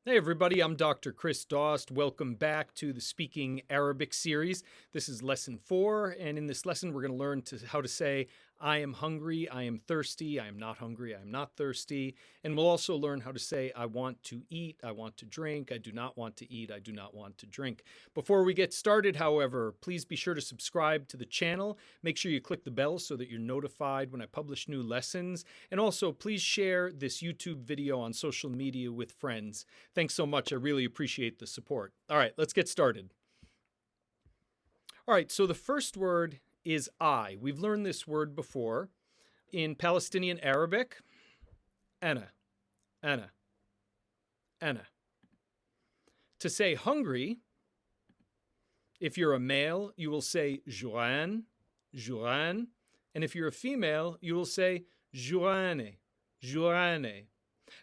Hey everybody, I'm Dr. Chris Dost. Welcome back to the Speaking Arabic series. This is lesson 4, and in this lesson we're going to learn how to say I am hungry, I am thirsty, I am not hungry, I am not thirsty, and we'll also learn how to say I want to eat, I want to drink, I do not want to eat, I do not want to drink. Before we get started, however, please be sure to subscribe to the channel. Make sure you click the bell so that you're notified when I publish new lessons, and also please share this YouTube video on social media with friends. Thanks so much. I really appreciate the support. All right, let's get started. All right, so the first word is I. We've learned this word before. In Palestinian Arabic, ana, ana, ana. To say hungry, if you're a male, you will say juran, juran. And if you're a female, you will say jurane, jurane.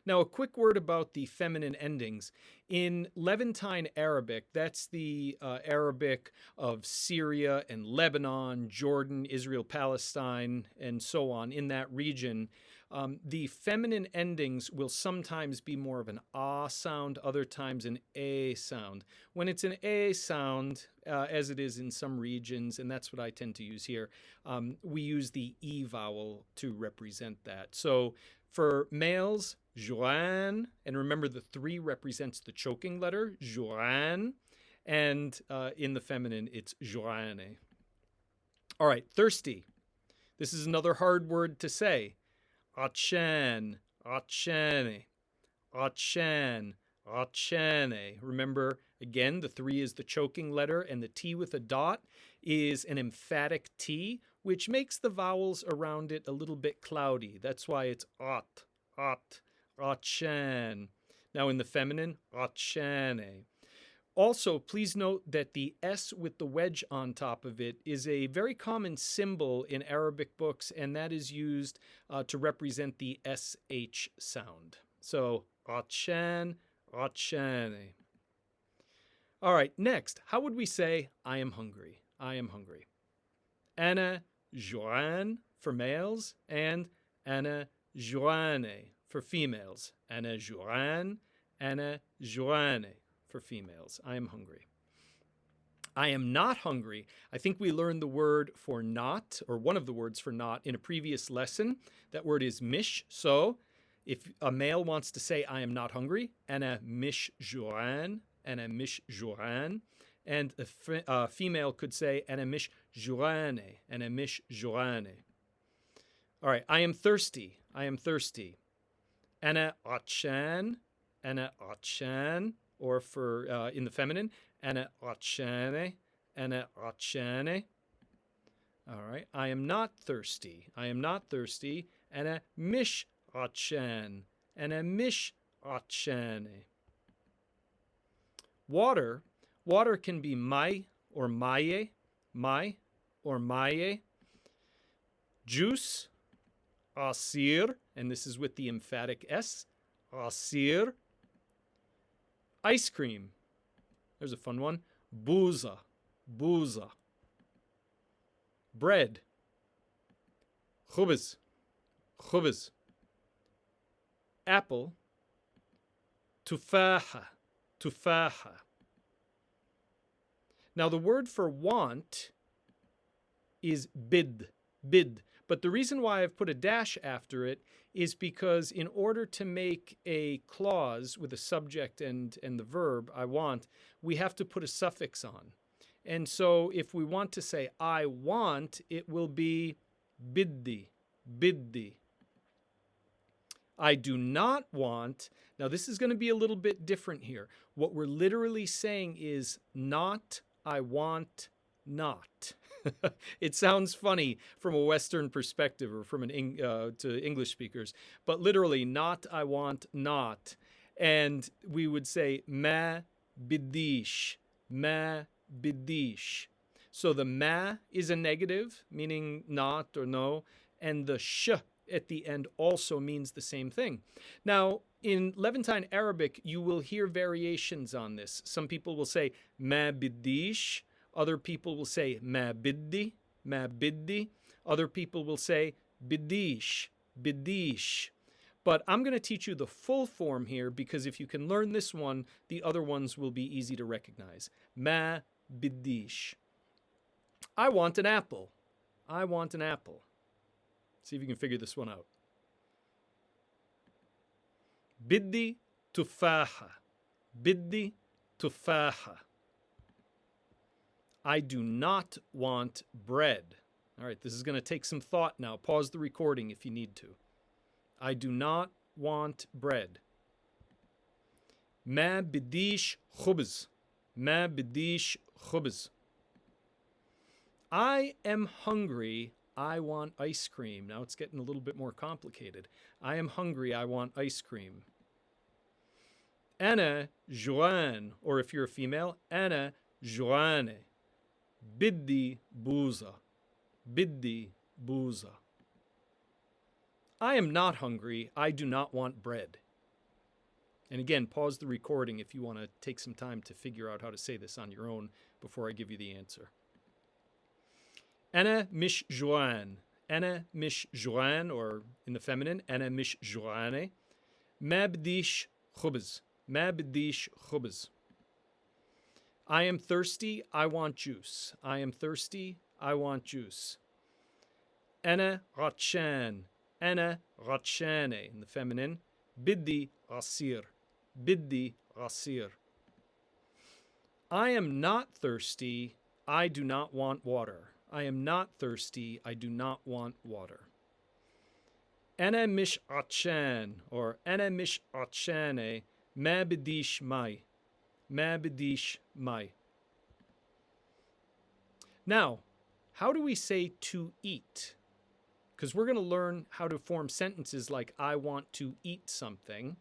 Now, a quick word about the feminine endings. In Levantine Arabic, that's the Arabic of Syria and Lebanon, Jordan, Israel, Palestine, and so on, in that region, the feminine endings will sometimes be more of an ah sound, other times an a sound. When it's an a sound, as it is in some regions, and that's what I tend to use here, we use the e vowel to represent that. So for males, Joanne, and remember the 3 represents the choking letter, Joanne, and in the feminine, it's Joanne. All right, thirsty. This is another hard word to say. Atshan, atshane, atshan, atshane. Remember, again, the 3 is the choking letter, and the T with a dot is an emphatic T, which makes the vowels around it a little bit cloudy. That's why it's at, atshan. Now in the feminine, atshane. Also, please note that the S with the wedge on top of it is a very common symbol in Arabic books, and that is used to represent the SH sound. So, atshan, atshane. All right, next, how would we say I am hungry? I am hungry. Ana Joan for males and Ana Joane for females. Ana Joan, Ana Joane for females. I am hungry. I am not hungry. I think we learned the word for not, or one of the words for not, in a previous lesson. That word is mish. So if a male wants to say I am not hungry, ana mish joan, ana mish joan. And a female could say ana mish joane, ana mish joane. All right, I am thirsty. I am thirsty. Ana atshan, ana atshan. Or for in the feminine, ana atshane, ana atshane. All right, I am not thirsty. I am not thirsty. Ana mish atshan, ana mish atshane. Water, water can be mai or maye, mai or maye. Juice, asir, and this is with the emphatic S, asir. Ice cream. There's a fun one. Buza. Buza. Bread. Khubz. Khubz. Apple. Tufaha. Tufaha. Now the word for want is bid. Bid. But the reason why I've put a dash after it is because in order to make a clause with a subject and the verb, I want, we have to put a suffix on. And so if we want to say I want, it will be biddi, biddi. I do not want, now this is going to be a little bit different here. What we're literally saying is not, I want not. It sounds funny from a Western perspective or from to English speakers, but literally not, I want not. And we would say ma bidish, ma bidish. So the ma is a negative, meaning not or no, and the sh at the end also means the same thing. Now, in Levantine Arabic, you will hear variations on this. Some people will say ma bidish. Other people will say ma biddi, ma biddi. Other people will say bidish, bidish. But I'm going to teach you the full form here because if you can learn this one, the other ones will be easy to recognize. Ma bidish. I want an apple. I want an apple. See if you can figure this one out. Biddi tufaha. Biddi tufaha. I do not want bread. All right, this is going to take some thought now. Pause the recording if you need to. I do not want bread. Ma bidish khubz. Ma bidish khubz. I am hungry. I want ice cream. Now it's getting a little bit more complicated. I am hungry. I want ice cream. Ana Joanne, or if you're a female, Ana Joanne. Biddi buza. Biddi buza. I am not hungry. I do not want bread. And again, pause the recording if you want to take some time to figure out how to say this on your own before I give you the answer. Ana mish Joanne. Ana mish Joanne, or in the feminine, Ana mish Joanne. Ma bdish khubz. Ma bdish khubz. I am thirsty. I want juice. I am thirsty. I want juice. Ana ratshan. Ana ratshane, in the feminine. Biddi rasir. Biddi rasir. I am not thirsty. I do not want water. I am not thirsty. I do not want water. Ana mish atshan, or ana mish atshane, ma bidish mai. Ma bidish mai. Now, how do we say to eat? Because we're going to learn how to form sentences like I want to eat something.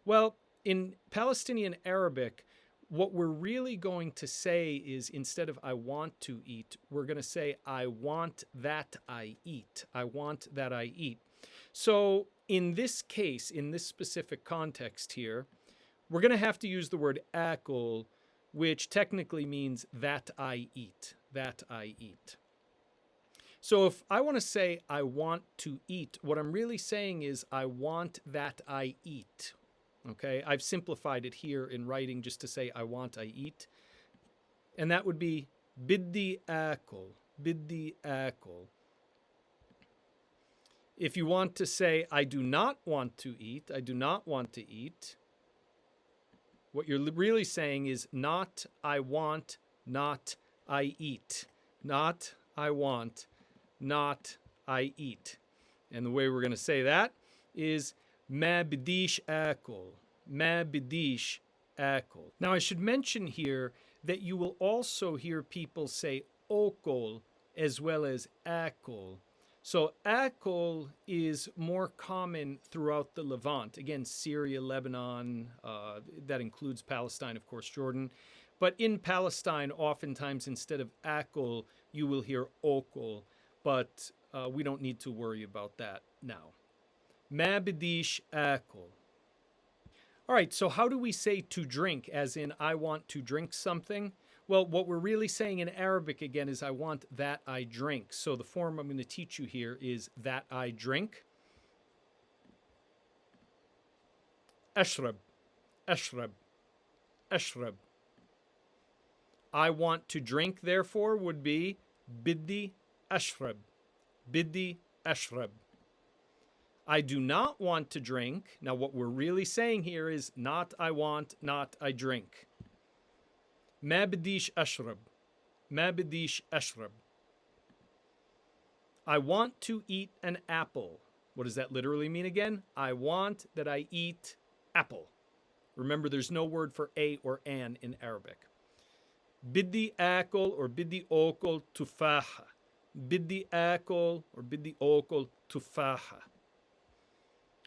Well, in Palestinian Arabic, what we're really going to say is instead of I want to eat, we're going to say I want that I eat. I want that I eat. So in this case, in this specific context here, we're going to have to use the word akul, which technically means that I eat. That I eat. So if I want to say I want to eat, what I'm really saying is I want that I eat. Okay, I've simplified it here in writing just to say I want, I eat. And that would be biddi akul, biddi akul. If you want to say I do not want to eat, I do not want to eat, what you're really saying is not I want, not I eat. Not I want, not I eat. And the way we're going to say that is ma bidish akul. Ma bidish akul. Now I should mention here that you will also hear people say okol as well as akol. So akol is more common throughout the Levant. Again, Syria, Lebanon, that includes Palestine, of course, Jordan. But in Palestine, oftentimes instead of akol, you will hear okol. But we don't need to worry about that now. Ma bidish akul. All right, so how do we say to drink, as in I want to drink something? Well, what we're really saying in Arabic, again, is I want that I drink. So the form I'm going to teach you here is that I drink. Ashrab, ashrab, ashrab. I want to drink, therefore, would be biddi ashrab, biddi ashrab. I do not want to drink. Now, what we're really saying here is not I want, not I drink. Ma bidish ashrab. Ma bidish ashrab. I want to eat an apple. What does that literally mean again? I want that I eat apple. Remember, there's no word for a or an in Arabic. Biddi akol or biddi okol tufaha. Biddi akol or biddi okol tufaha.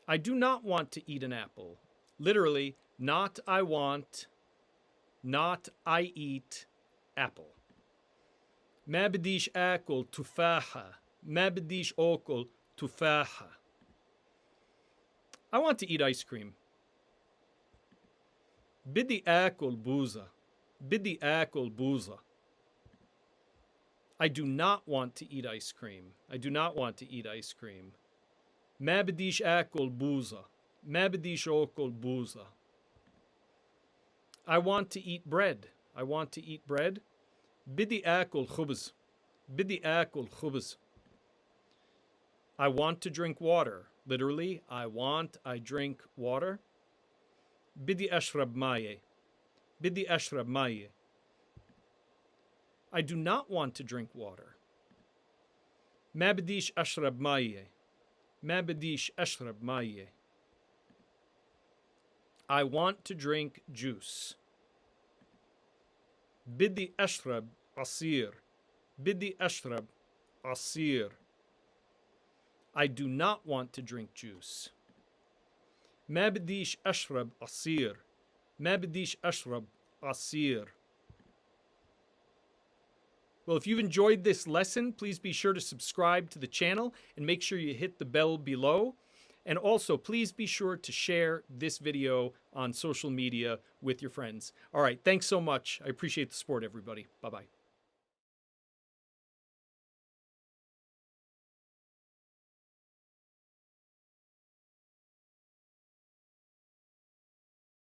I do not want to eat an apple. Literally, not I want, not I eat apple. Ma bidish akol tufaha. Ma bidish okol tufaha. I want to eat ice cream. Biddi akol buza. Biddi akol buza. I do not want to eat ice cream. I do not want to eat ice cream. Ma bidish akol buza. ما بديش أكل بوزة. I want to eat bread. I want to eat bread. بدي آكل خبز. بدي آكل خبز. I want to drink water. Literally, I drink water. بدي أشرب ماي. بدي أشرب ماي. I do not want to drink water. ما بديش أشرب ماي. ما بديش أشرب ماي. I want to drink juice. بدي أشرب عصير. بدي أشرب عصير. I do not want to drink juice. ما بديش أشرب عصير. ما بديش أشرب عصير. Well, if you've enjoyed this lesson, please be sure to subscribe to the channel and make sure you hit the bell below. And also, please be sure to share this video on social media with your friends. All right, thanks so much. I appreciate the support, everybody. Bye-bye.